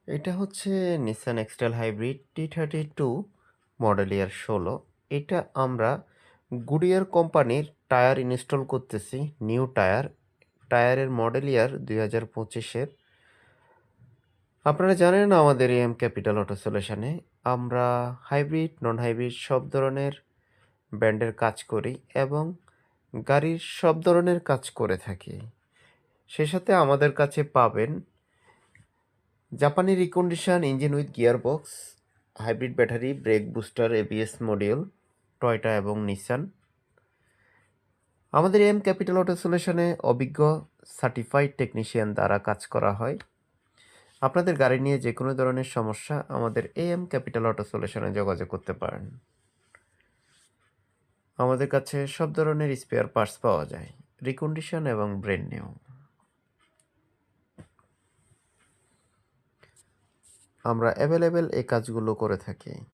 এটা হচ্ছে Nissan এক্সটেল hybrid T32 model ইয়ার 16। এটা আমরা গুডিয়ার কোম্পানির টায়ার ইনস্টল করতেছি, নিউ টায়ার। টায়ারের মডেল ইয়ার 2025-এর। আপনারা জানেন আমাদের এম ক্যাপিটাল অটো সলিউশনে আমরা হাইব্রিড, নন হাইব্রিড সব ধরনের ব্র্যান্ডের কাজ করি এবং গাড়ির সব ধরনের কাজ করে থাকি। সেই সাথে আমাদের কাছে পাবেন জাপানি recondition engine with gearbox, hybrid battery, brake booster, ABS module, Toyota এবং নিসান। আমাদের এম ক্যাপিটাল অটো সলিউশনে অভিজ্ঞ সার্টিফাইড টেকনিশিয়ান দ্বারা কাজ করা হয়। আপনাদের গাড়ি নিয়ে যে কোনো ধরনের সমস্যা আমাদের এম ক্যাপিটাল অটো সলিউশনে যোগাযোগ করতে পারেন। আমাদের কাছে সব ধরনের স্পেয়ার পার্টস পাওয়া যায়, রিকন্ডিশন এবং ব্র্যান্ড নিউ। আমরা অ্যাভেলেবেল এই কাজগুলো করে থাকি।